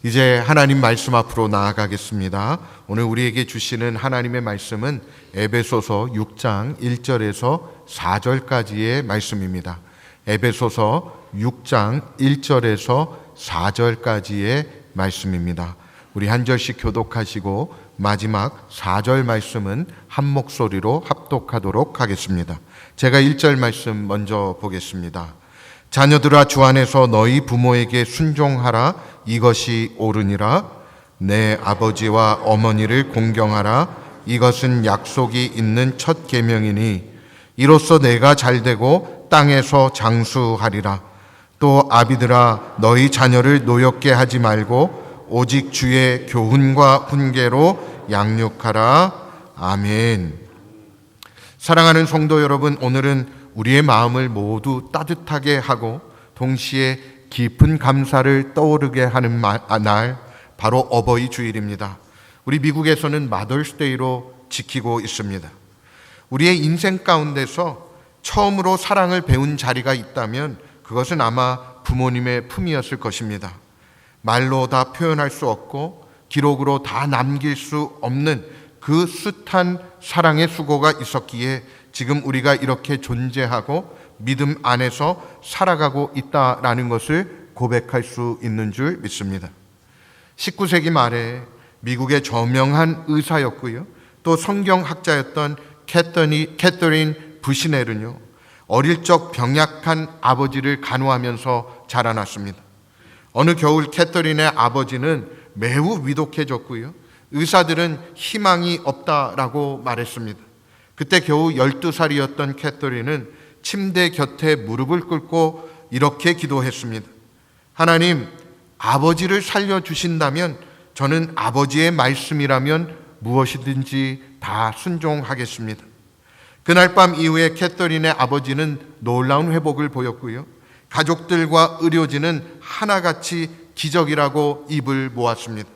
이제 하나님 말씀 앞으로 나아가겠습니다. 오늘 우리에게 주시는 하나님의 말씀은 에베소서 6장 1절에서 4절까지의 말씀입니다. 에베소서 6장 1절에서 4절까지의 말씀입니다. 우리 한 절씩 교독하시고 마지막 4절 말씀은 한 목소리로 합독하도록 하겠습니다. 제가 1절 말씀 먼저 보겠습니다. 자녀들아, 주 안에서 너희 부모에게 순종하라. 이것이 옳으니라. 내 아버지와 어머니를 공경하라. 이것은 약속이 있는 첫 계명이니 이로써 내가 잘되고 땅에서 장수하리라. 또 아비들아, 너희 자녀를 노엽게 하지 말고 오직 주의 교훈과 훈계로 양육하라. 아멘. 사랑하는 성도 여러분, 오늘은 우리의 마음을 모두 따뜻하게 하고 동시에 깊은 감사를 떠오르게 하는 날, 바로 어버이 주일입니다. 우리 미국에서는 마더스데이로 지키고 있습니다. 우리의 인생 가운데서 처음으로 사랑을 배운 자리가 있다면 그것은 아마 부모님의 품이었을 것입니다. 말로 다 표현할 수 없고 기록으로 다 남길 수 없는 그 숱한 사랑의 수고가 있었기에 지금 우리가 이렇게 존재하고 믿음 안에서 살아가고 있다라는 것을 고백할 수 있는 줄 믿습니다. 19세기 말에 미국의 저명한 의사였고요, 또 성경학자였던 캐서린 부시넬은요, 어릴 적 병약한 아버지를 간호하면서 자라났습니다. 어느 겨울 캐서린의 아버지는 매우 위독해졌고요, 의사들은 희망이 없다라고 말했습니다. 그때 겨우 12살이었던 캐서린은 침대 곁에 무릎을 꿇고 이렇게 기도했습니다. 하나님, 아버지를 살려주신다면 저는 아버지의 말씀이라면 무엇이든지 다 순종하겠습니다. 그날 밤 이후에 캐서린의 아버지는 놀라운 회복을 보였고요, 가족들과 의료진은 하나같이 기적이라고 입을 모았습니다.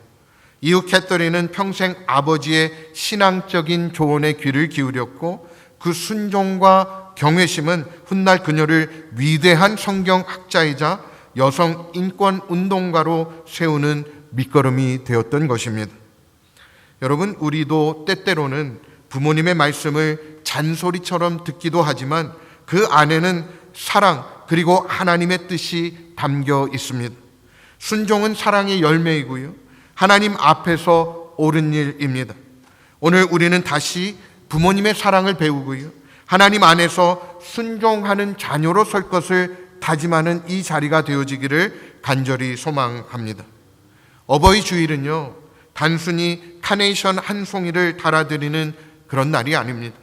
이후 캐서린은 평생 아버지의 신앙적인 조언에 귀를 기울였고 그 순종과 경외심은 훗날 그녀를 위대한 성경학자이자 여성 인권 운동가로 세우는 밑거름이 되었던 것입니다. 여러분, 우리도 때때로는 부모님의 말씀을 잔소리처럼 듣기도 하지만 그 안에는 사랑 그리고 하나님의 뜻이 담겨 있습니다. 순종은 사랑의 열매이고요, 하나님 앞에서 옳은 일입니다. 오늘 우리는 다시 부모님의 사랑을 배우고요, 하나님 안에서 순종하는 자녀로 설 것을 다짐하는 이 자리가 되어지기를 간절히 소망합니다. 어버이 주일은요, 단순히 카네이션 한 송이를 달아드리는 그런 날이 아닙니다.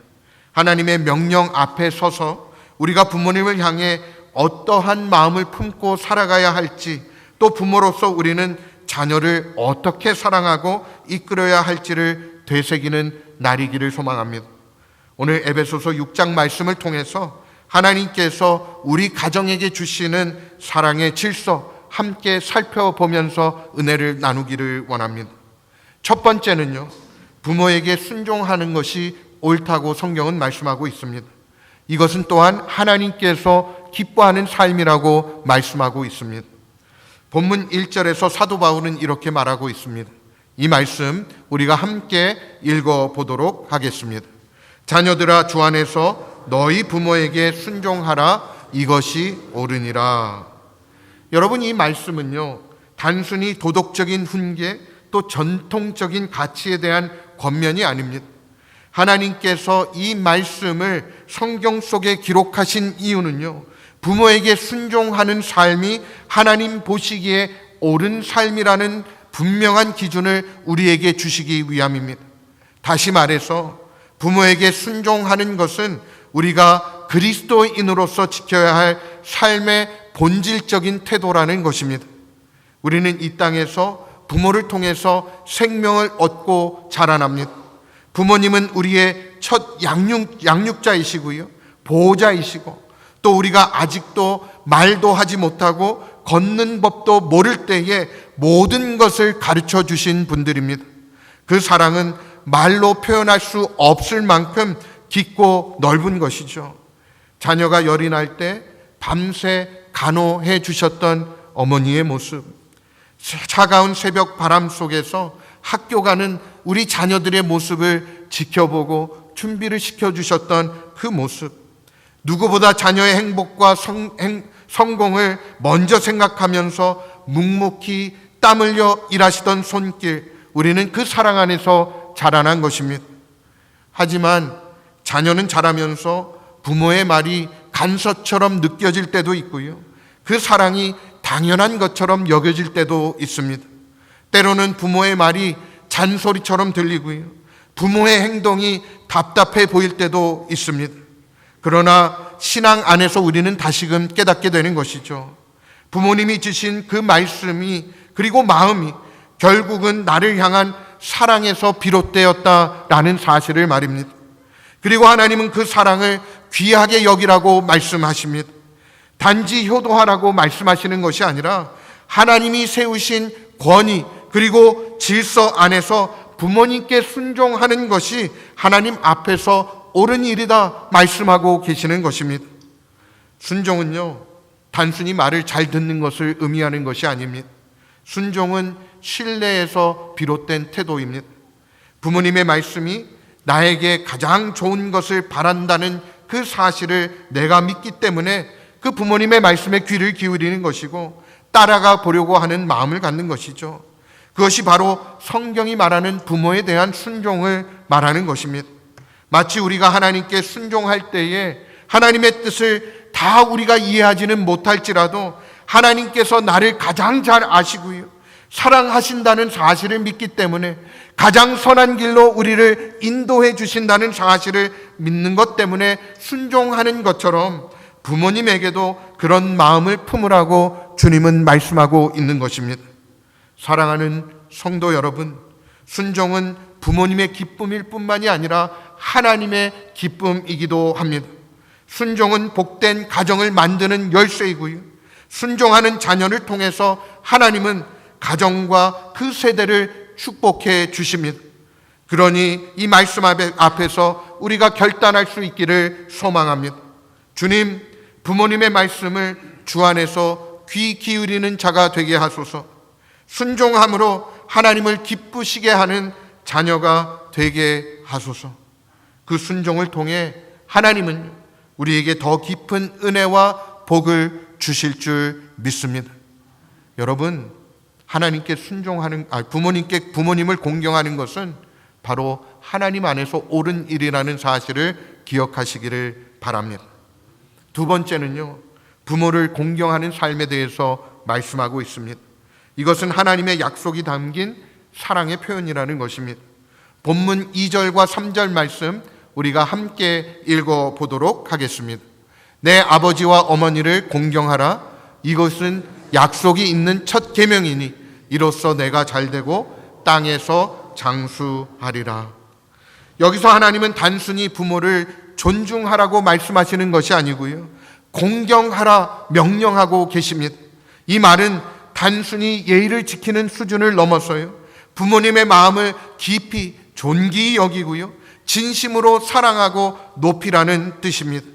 하나님의 명령 앞에 서서 우리가 부모님을 향해 어떠한 마음을 품고 살아가야 할지, 또 부모로서 우리는 자녀를 어떻게 사랑하고 이끌어야 할지를 되새기는 날이기를 소망합니다. 오늘 에베소서 6장 말씀을 통해서 하나님께서 우리 가정에게 주시는 사랑의 질서 함께 살펴보면서 은혜를 나누기를 원합니다. 첫 번째는요, 부모에게 순종하는 것이 옳다고 성경은 말씀하고 있습니다. 이것은 또한 하나님께서 기뻐하는 삶이라고 말씀하고 있습니다. 본문 1절에서 사도 바울은 이렇게 말하고 있습니다. 이 말씀 우리가 함께 읽어보도록 하겠습니다. 자녀들아, 주 안에서 너희 부모에게 순종하라. 이것이 옳으니라. 여러분, 이 말씀은요, 단순히 도덕적인 훈계 또 전통적인 가치에 대한 권면이 아닙니다. 하나님께서 이 말씀을 성경 속에 기록하신 이유는요, 부모에게 순종하는 삶이 하나님 보시기에 옳은 삶이라는 분명한 기준을 우리에게 주시기 위함입니다. 다시 말해서 부모에게 순종하는 것은 우리가 그리스도인으로서 지켜야 할 삶의 본질적인 태도라는 것입니다. 우리는 이 땅에서 부모를 통해서 생명을 얻고 자라납니다. 부모님은 우리의 첫 양육자이시고요, 보호자이시고, 또 우리가 아직도 말도 하지 못하고 걷는 법도 모를 때에 모든 것을 가르쳐 주신 분들입니다. 그 사랑은 말로 표현할 수 없을 만큼 깊고 넓은 것이죠. 자녀가 열이 날 때 밤새 간호해 주셨던 어머니의 모습, 차가운 새벽 바람 속에서 학교 가는 우리 자녀들의 모습을 지켜보고 준비를 시켜주셨던 그 모습, 누구보다 자녀의 행복과 성공을 먼저 생각하면서 묵묵히 땀 흘려 일하시던 손길, 우리는 그 사랑 안에서 자라난 것입니다. 하지만 자녀는 자라면서 부모의 말이 간섭처럼 느껴질 때도 있고요, 그 사랑이 당연한 것처럼 여겨질 때도 있습니다. 때로는 부모의 말이 잔소리처럼 들리고요, 부모의 행동이 답답해 보일 때도 있습니다. 그러나 신앙 안에서 우리는 다시금 깨닫게 되는 것이죠. 부모님이 주신 그 말씀이, 그리고 마음이 결국은 나를 향한 사랑에서 비롯되었다라는 사실을 말입니다. 그리고 하나님은 그 사랑을 귀하게 여기라고 말씀하십니다. 단지 효도하라고 말씀하시는 것이 아니라 하나님이 세우신 권위 그리고 질서 안에서 부모님께 순종하는 것이 하나님 앞에서 옳은 일이다 말씀하고 계시는 것입니다. 순종은요, 단순히 말을 잘 듣는 것을 의미하는 것이 아닙니다. 순종은 신뢰에서 비롯된 태도입니다. 부모님의 말씀이 나에게 가장 좋은 것을 바란다는 그 사실을 내가 믿기 때문에 그 부모님의 말씀에 귀를 기울이는 것이고 따라가 보려고 하는 마음을 갖는 것이죠. 그것이 바로 성경이 말하는 부모에 대한 순종을 말하는 것입니다. 마치 우리가 하나님께 순종할 때에 하나님의 뜻을 다 우리가 이해하지는 못할지라도 하나님께서 나를 가장 잘 아시고요, 사랑하신다는 사실을 믿기 때문에 가장 선한 길로 우리를 인도해 주신다는 사실을 믿는 것 때문에 순종하는 것처럼 부모님에게도 그런 마음을 품으라고 주님은 말씀하고 있는 것입니다. 사랑하는 성도 여러분, 순종은 부모님의 기쁨일 뿐만이 아니라 하나님의 기쁨이기도 합니다. 순종은 복된 가정을 만드는 열쇠이고요, 순종하는 자녀를 통해서 하나님은 가정과 그 세대를 축복해 주십니다. 그러니 이 말씀 앞에서 우리가 결단할 수 있기를 소망합니다. 주님, 부모님의 말씀을 주 안에서 귀 기울이는 자가 되게 하소서. 순종함으로 하나님을 기쁘시게 하는 자녀가 되게 하소서. 그 순종을 통해 하나님은 우리에게 더 깊은 은혜와 복을 주실 줄 믿습니다. 여러분, 하나님께 순종하는, 부모님을 공경하는 것은 바로 하나님 안에서 옳은 일이라는 사실을 기억하시기를 바랍니다. 두 번째는요, 부모를 공경하는 삶에 대해서 말씀하고 있습니다. 이것은 하나님의 약속이 담긴 사랑의 표현이라는 것입니다. 본문 2절과 3절 말씀 우리가 함께 읽어보도록 하겠습니다. 내 아버지와 어머니를 공경하라. 이것은 약속이 있는 첫 계명이니 이로써 내가 잘되고 땅에서 장수하리라. 여기서 하나님은 단순히 부모를 존중하라고 말씀하시는 것이 아니고요, 공경하라 명령하고 계십니다. 이 말은 단순히 예의를 지키는 수준을 넘어서요, 부모님의 마음을 깊이 존귀히 여기고요, 진심으로 사랑하고 높이라는 뜻입니다.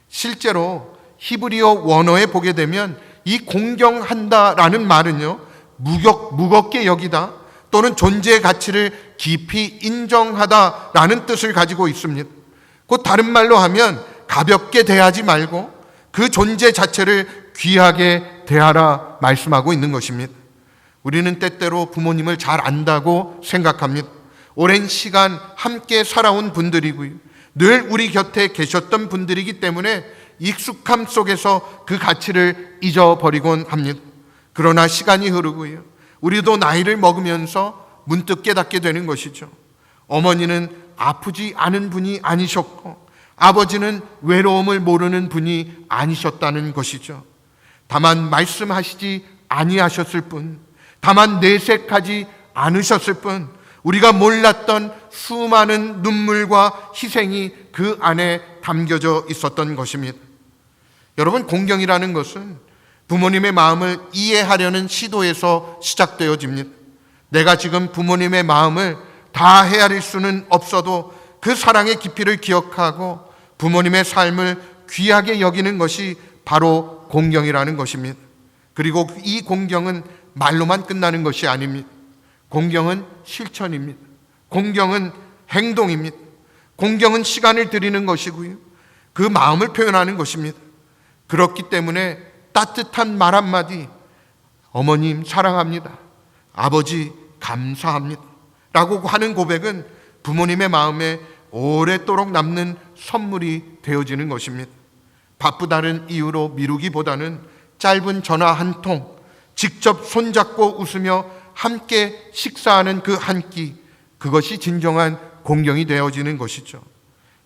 실제로 히브리어 원어에 보게 되면 이 공경한다라는 말은요, 무겁게 여기다 또는 존재의 가치를 깊이 인정하다라는 뜻을 가지고 있습니다. 곧 다른 말로 하면 가볍게 대하지 말고 그 존재 자체를 귀하게 대하라 말씀하고 있는 것입니다. 우리는 때때로 부모님을 잘 안다고 생각합니다. 오랜 시간 함께 살아온 분들이고요, 늘 우리 곁에 계셨던 분들이기 때문에 익숙함 속에서 그 가치를 잊어버리곤 합니다. 그러나 시간이 흐르고요, 우리도 나이를 먹으면서 문득 깨닫게 되는 것이죠. 어머니는 아프지 않은 분이 아니셨고 아버지는 외로움을 모르는 분이 아니셨다는 것이죠. 다만 말씀하시지 아니하셨을 뿐, 다만 내색하지 않으셨을 뿐, 우리가 몰랐던 수많은 눈물과 희생이 그 안에 담겨져 있었던 것입니다. 여러분, 공경이라는 것은 부모님의 마음을 이해하려는 시도에서 시작되어집니다. 내가 지금 부모님의 마음을 다 헤아릴 수는 없어도 그 사랑의 깊이를 기억하고 부모님의 삶을 귀하게 여기는 것이 바로 공경이라는 것입니다. 그리고 이 공경은 말로만 끝나는 것이 아닙니다. 공경은 실천입니다. 공경은 행동입니다. 공경은 시간을 들이는 것이고요. 그 마음을 표현하는 것입니다. 그렇기 때문에 따뜻한 말 한마디, 어머님 사랑합니다, 아버지 감사합니다 라고 하는 고백은 부모님의 마음에 오랫도록 남는 선물이 되어지는 것입니다. 바쁘다는 이유로 미루기보다는 짧은 전화 한 통, 직접 손잡고 웃으며 함께 식사하는 그 한 끼, 그것이 진정한 공경이 되어지는 것이죠.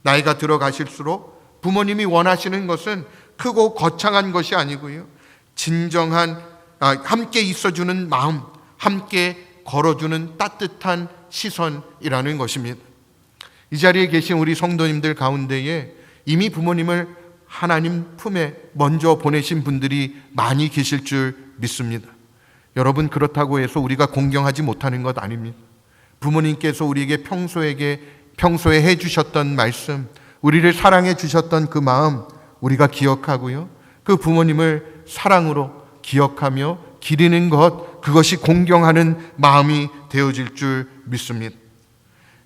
나이가 들어가실수록 부모님이 원하시는 것은 크고 거창한 것이 아니고요, 진정한 함께 있어주는 마음, 함께 걸어주는 따뜻한 시선이라는 것입니다. 이 자리에 계신 우리 성도님들 가운데에 이미 부모님을 하나님 품에 먼저 보내신 분들이 많이 계실 줄 믿습니다. 여러분, 그렇다고 해서 우리가 공경하지 못하는 것 아닙니다. 부모님께서 우리에게 평소에 해주셨던 말씀, 우리를 사랑해 주셨던 그 마음 우리가 기억하고요, 그 부모님을 사랑으로 기억하며 기리는 것, 그것이 공경하는 마음이 되어질 줄 믿습니다.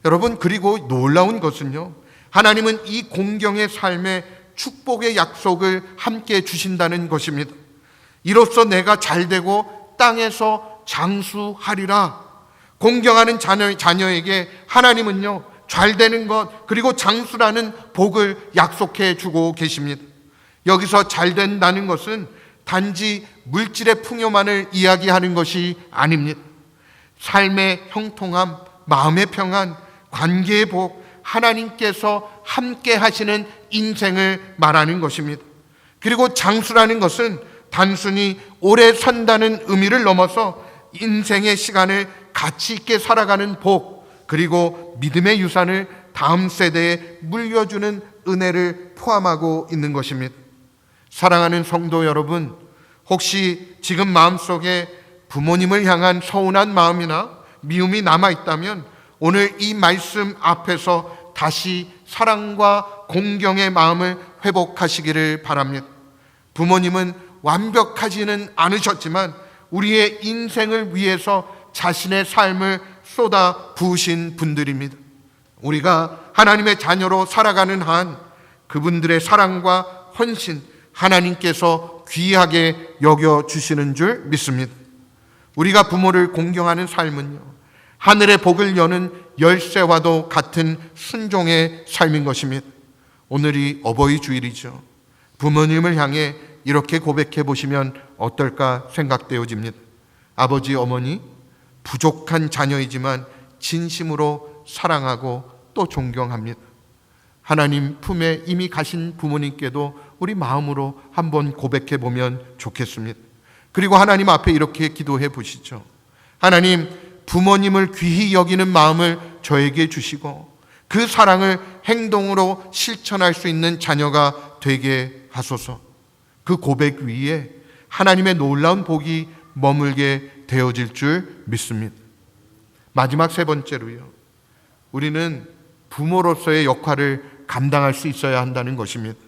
여러분, 그리고 놀라운 것은요, 하나님은 이 공경의 삶에 축복의 약속을 함께 주신다는 것입니다. 이로써 내가 잘되고 땅에서 장수하리라. 공경하는 자녀에게 하나님은요, 잘되는 것 그리고 장수라는 복을 약속해 주고 계십니다. 여기서 잘된다는 것은 단지 물질의 풍요만을 이야기하는 것이 아닙니다. 삶의 형통함, 마음의 평안, 관계의 복, 하나님께서 함께 하시는 인생을 말하는 것입니다. 그리고 장수라는 것은 단순히 오래 산다는 의미를 넘어서 인생의 시간을 가치 있게 살아가는 복, 그리고 믿음의 유산을 다음 세대에 물려주는 은혜를 포함하고 있는 것입니다. 사랑하는 성도 여러분, 혹시 지금 마음속에 부모님을 향한 서운한 마음이나 미움이 남아있다면 오늘 이 말씀 앞에서 다시 사랑과 공경의 마음을 회복하시기를 바랍니다. 부모님은 완벽하지는 않으셨지만 우리의 인생을 위해서 자신의 삶을 쏟아 부으신 분들입니다. 우리가 하나님의 자녀로 살아가는 한 그분들의 사랑과 헌신, 하나님께서 귀하게 여겨주시는 줄 믿습니다. 우리가 부모를 공경하는 삶은요, 하늘의 복을 여는 열쇠와도 같은 순종의 삶인 것입니다. 오늘이 어버이 주일이죠. 부모님을 향해 이렇게 고백해 보시면 어떨까 생각되어집니다. 아버지, 어머니, 부족한 자녀이지만 진심으로 사랑하고 또 존경합니다. 하나님 품에 이미 가신 부모님께도 우리 마음으로 한번 고백해 보면 좋겠습니다. 그리고 하나님 앞에 이렇게 기도해 보시죠. 하나님, 부모님을 귀히 여기는 마음을 저에게 주시고 그 사랑을 행동으로 실천할 수 있는 자녀가 되게 하소서. 그 고백 위에 하나님의 놀라운 복이 머물게 되어질 줄 믿습니다. 마지막 세 번째로요, 우리는 부모로서의 역할을 감당할 수 있어야 한다는 것입니다.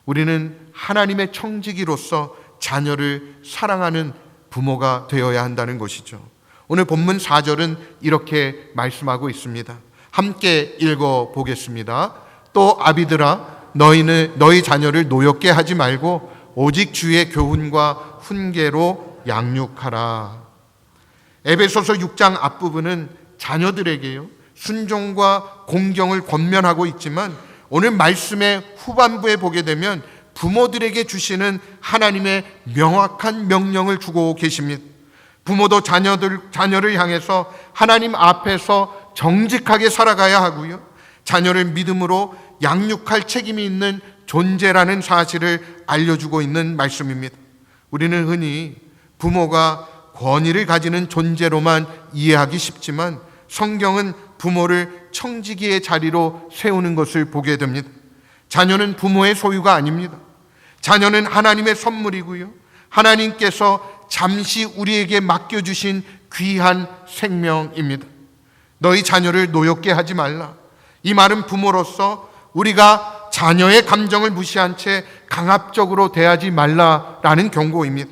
우리는 하나님의 청지기로서 자녀를 사랑하는 부모가 되어야 한다는 것이죠. 오늘 본문 4절은 이렇게 말씀하고 있습니다. 함께 읽어보겠습니다. 또 아비들아, 너희 자녀를 노엽게 하지 말고 오직 주의 교훈과 훈계로 양육하라. 에베소서 6장 앞부분은 자녀들에게요, 순종과 공경을 권면하고 있지만 오늘 말씀의 후반부에 보게 되면 부모들에게 주시는 하나님의 명확한 명령을 주고 계십니다. 부모도 자녀를 향해서 하나님 앞에서 정직하게 살아가야 하고요, 자녀를 믿음으로 양육할 책임이 있는 존재라는 사실을 알려주고 있는 말씀입니다. 우리는 흔히 부모가 권위를 가지는 존재로만 이해하기 쉽지만 성경은 부모를 청지기의 자리로 세우는 것을 보게 됩니다. 자녀는 부모의 소유가 아닙니다. 자녀는 하나님의 선물이고요, 하나님께서 잠시 우리에게 맡겨주신 귀한 생명입니다. 너희 자녀를 노엽게 하지 말라. 이 말은 부모로서 우리가 자녀의 감정을 무시한 채 강압적으로 대하지 말라라는 경고입니다.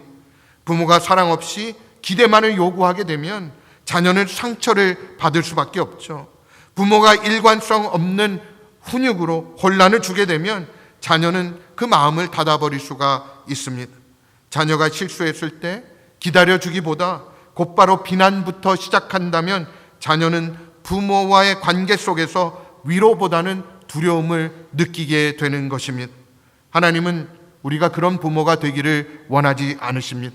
부모가 사랑 없이 기대만을 요구하게 되면 자녀는 상처를 받을 수밖에 없죠. 부모가 일관성 없는 훈육으로 혼란을 주게 되면 자녀는 그 마음을 닫아버릴 수가 있습니다. 자녀가 실수했을 때 기다려주기보다 곧바로 비난부터 시작한다면 자녀는 부모와의 관계 속에서 위로보다는 두려움을 느끼게 되는 것입니다. 하나님은 우리가 그런 부모가 되기를 원하지 않으십니다.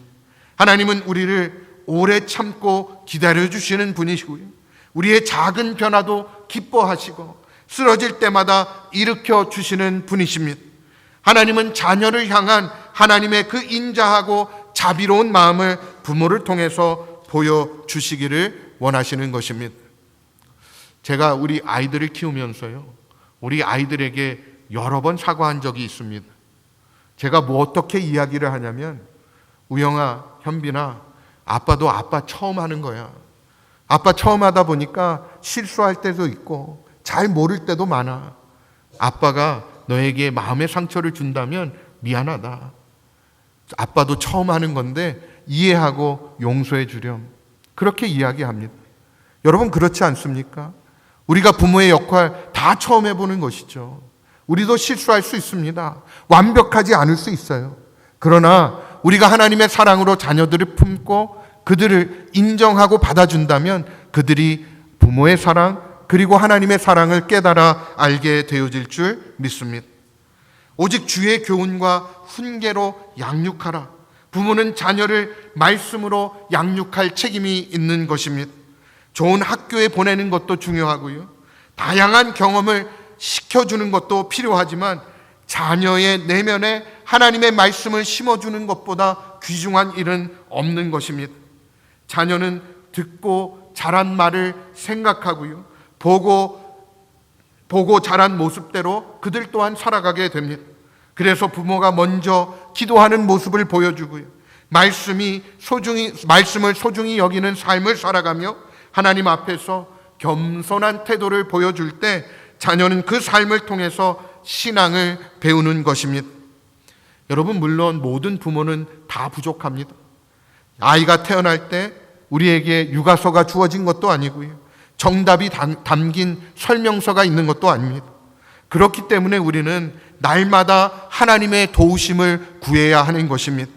하나님은 우리를 오래 참고 기다려주시는 분이시고요, 우리의 작은 변화도 기뻐하시고 쓰러질 때마다 일으켜 주시는 분이십니다. 하나님은 자녀를 향한 하나님의 그 인자하고 자비로운 마음을 부모를 통해서 보여주시기를 원하시는 것입니다. 제가 우리 아이들을 키우면서요, 우리 아이들에게 여러 번 사과한 적이 있습니다. 제가 뭐 어떻게 이야기를 하냐면, 우영아, 현빈아, 아빠도 아빠 처음 하는 거야. 아빠 처음 하다 보니까 실수할 때도 있고 잘 모를 때도 많아. 아빠가 너에게 마음의 상처를 준다면 미안하다. 아빠도 처음 하는 건데 이해하고 용서해 주렴. 그렇게 이야기합니다. 여러분, 그렇지 않습니까? 우리가 부모의 역할 다 처음 해보는 것이죠. 우리도 실수할 수 있습니다. 완벽하지 않을 수 있어요. 그러나 우리가 하나님의 사랑으로 자녀들을 품고 그들을 인정하고 받아준다면 그들이 부모의 사랑 그리고 하나님의 사랑을 깨달아 알게 되어질 줄 믿습니다. 오직 주의 교훈과 훈계로 양육하라. 부모는 자녀를 말씀으로 양육할 책임이 있는 것입니다. 좋은 학교에 보내는 것도 중요하고요, 다양한 경험을 시켜주는 것도 필요하지만 자녀의 내면에 하나님의 말씀을 심어주는 것보다 귀중한 일은 없는 것입니다. 자녀는 듣고 자란 말을 생각하고요, 보고 자란 모습대로 그들 또한 살아가게 됩니다. 그래서 부모가 먼저 기도하는 모습을 보여주고요, 말씀을 소중히 여기는 삶을 살아가며 하나님 앞에서 겸손한 태도를 보여줄 때 자녀는 그 삶을 통해서 신앙을 배우는 것입니다. 여러분, 물론 모든 부모는 다 부족합니다. 아이가 태어날 때 우리에게 육아서가 주어진 것도 아니고요, 정답이 담긴 설명서가 있는 것도 아닙니다. 그렇기 때문에 우리는 날마다 하나님의 도우심을 구해야 하는 것입니다.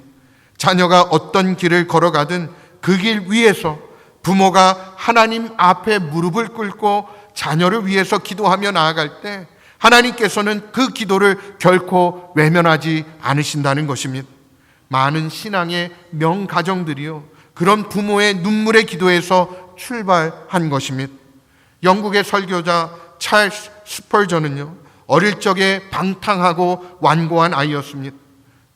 자녀가 어떤 길을 걸어가든 그 길 위에서 부모가 하나님 앞에 무릎을 꿇고 자녀를 위해서 기도하며 나아갈 때 하나님께서는 그 기도를 결코 외면하지 않으신다는 것입니다. 많은 신앙의 명가정들이요, 그런 부모의 눈물의 기도에서 출발한 것입니다. 영국의 설교자 찰스 스펄전은요, 어릴 적에 방탕하고 완고한 아이였습니다.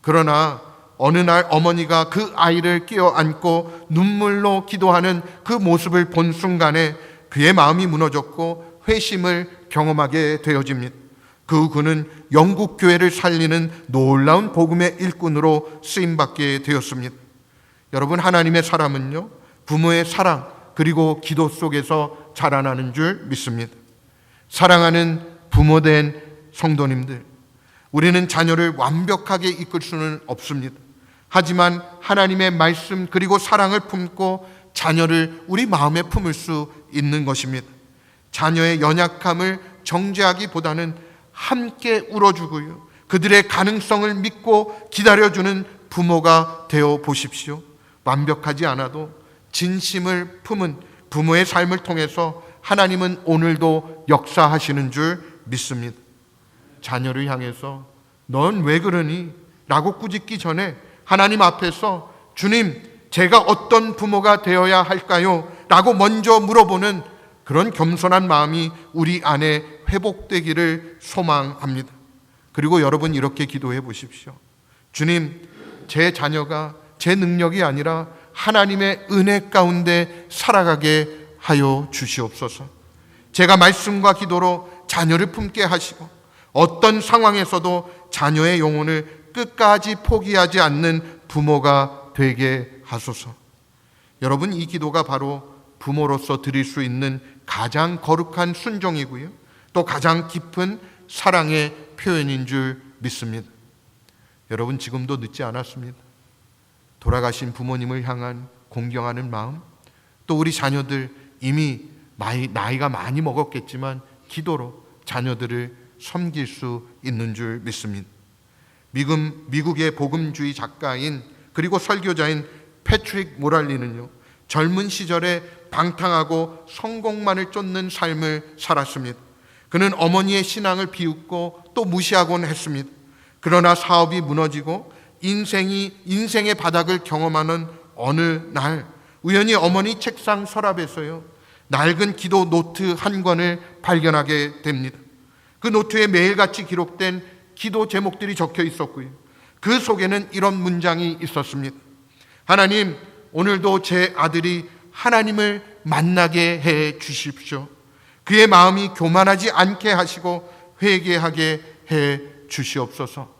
그러나 어느 날 어머니가 그 아이를 끼어안고 눈물로 기도하는 그 모습을 본 순간에 그의 마음이 무너졌고 회심을 경험하게 되어집니다. 그 후 그는 영국 교회를 살리는 놀라운 복음의 일꾼으로 쓰임받게 되었습니다. 여러분, 하나님의 사람은요, 부모의 사랑 그리고 기도 속에서 자라나는 줄 믿습니다. 사랑하는 부모된 성도님들, 우리는 자녀를 완벽하게 이끌 수는 없습니다. 하지만 하나님의 말씀 그리고 사랑을 품고 자녀를 우리 마음에 품을 수 있는 것입니다. 자녀의 연약함을 정죄하기보다는 함께 울어주고요, 그들의 가능성을 믿고 기다려주는 부모가 되어 보십시오. 완벽하지 않아도 진심을 품은 부모의 삶을 통해서 하나님은 오늘도 역사하시는 줄 믿습니다. 자녀를 향해서 넌 왜 그러니? 라고 꾸짖기 전에 하나님 앞에서 주님, 제가 어떤 부모가 되어야 할까요? 라고 먼저 물어보는 그런 겸손한 마음이 우리 안에 회복되기를 소망합니다. 그리고 여러분, 이렇게 기도해 보십시오. 주님, 제 자녀가 제 능력이 아니라 하나님의 은혜 가운데 살아가게 하여 주시옵소서. 제가 말씀과 기도로 자녀를 품게 하시고 어떤 상황에서도 자녀의 영혼을 끝까지 포기하지 않는 부모가 되게 하소서. 여러분, 이 기도가 바로 부모로서 드릴 수 있는 가장 거룩한 순종이고요, 또 가장 깊은 사랑의 표현인 줄 믿습니다. 여러분, 지금도 늦지 않았습니다. 돌아가신 부모님을 향한 공경하는 마음, 또 우리 자녀들 이미 나이가 많이 먹었겠지만 기도로 자녀들을 섬길 수 있는 줄 믿습니다. 미국의 복음주의 작가인 그리고 설교자인 패트릭 모랄리는요, 젊은 시절에 방탕하고 성공만을 쫓는 삶을 살았습니다. 그는 어머니의 신앙을 비웃고 또 무시하곤 했습니다. 그러나 사업이 무너지고 인생의 바닥을 경험하는 어느 날 우연히 어머니 책상 서랍에서요, 낡은 기도 노트 한 권을 발견하게 됩니다. 그 노트에 매일같이 기록된 기도 제목들이 적혀 있었고요, 그 속에는 이런 문장이 있었습니다. 하나님, 오늘도 제 아들이 하나님을 만나게 해 주십시오. 그의 마음이 교만하지 않게 하시고 회개하게 해 주시옵소서.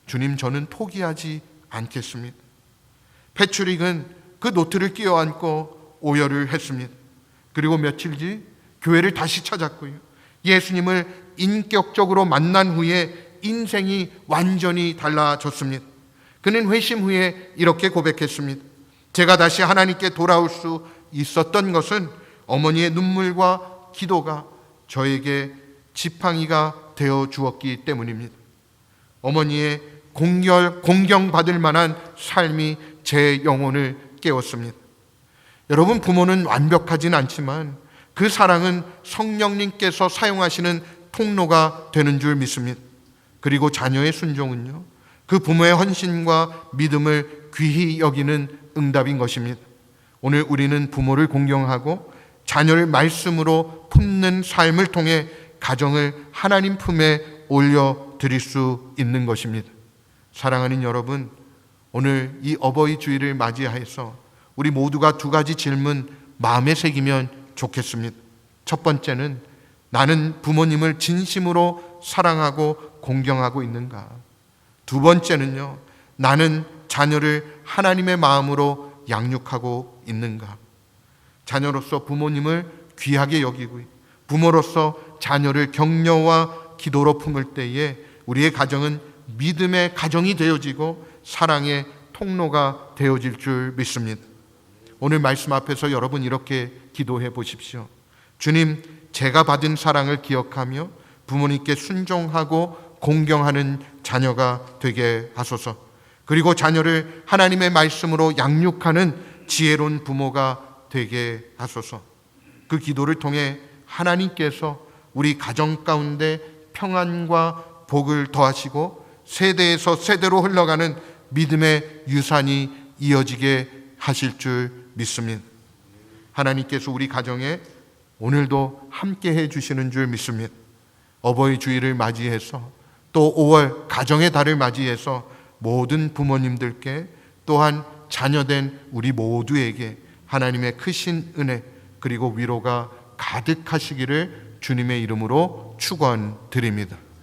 주님, 저는 포기하지 않겠습니다. 패트릭은 그 노트를 끼워안고 오열을 했습니다. 그리고 며칠 뒤 교회를 다시 찾았고요, 예수님을 인격적으로 만난 후에 인생이 완전히 달라졌습니다. 그는 회심 후에 이렇게 고백했습니다. 제가 다시 하나님께 돌아올 수 있었던 것은 어머니의 눈물과 기도가 저에게 지팡이가 되어 주었기 때문입니다. 어머니의 공경받을 만한 삶이 제 영혼을 깨웠습니다. 여러분, 부모는 완벽하진 않지만 그 사랑은 성령님께서 사용하시는 통로가 되는 줄 믿습니다. 그리고 자녀의 순종은요, 그 부모의 헌신과 믿음을 귀히 여기는 응답인 것입니다. 오늘 우리는 부모를 공경하고 자녀를 말씀으로 품는 삶을 통해 가정을 하나님 품에 올려드릴 수 있는 것입니다. 사랑하는 여러분, 오늘 이 어버이 주일을 맞이해서 우리 모두가 두 가지 질문 마음에 새기면 좋겠습니다. 첫 번째는, 나는 부모님을 진심으로 사랑하고 공경하고 있는가? 두 번째는요, 나는 자녀를 하나님의 마음으로 양육하고 있는가? 자녀로서 부모님을 귀하게 여기고 부모로서 자녀를 격려와 기도로 품을 때에 우리의 가정은 믿음의 가정이 되어지고 사랑의 통로가 되어질 줄 믿습니다. 오늘 말씀 앞에서 여러분 이렇게 기도해 보십시오. 주님, 제가 받은 사랑을 기억하며 부모님께 순종하고 공경하는 자녀가 되게 하소서. 그리고 자녀를 하나님의 말씀으로 양육하는 지혜로운 부모가 되게 하소서. 그 기도를 통해 하나님께서 우리 가정 가운데 평안과 복을 더하시고 세대에서 세대로 흘러가는 믿음의 유산이 이어지게 하실 줄 믿습니다. 하나님께서 우리 가정에 오늘도 함께 해 주시는 줄 믿습니다. 어버이 주일을 맞이해서 또 5월 가정의 달을 맞이해서 모든 부모님들께 또한 자녀된 우리 모두에게 하나님의 크신 은혜 그리고 위로가 가득하시기를 주님의 이름으로 축원드립니다.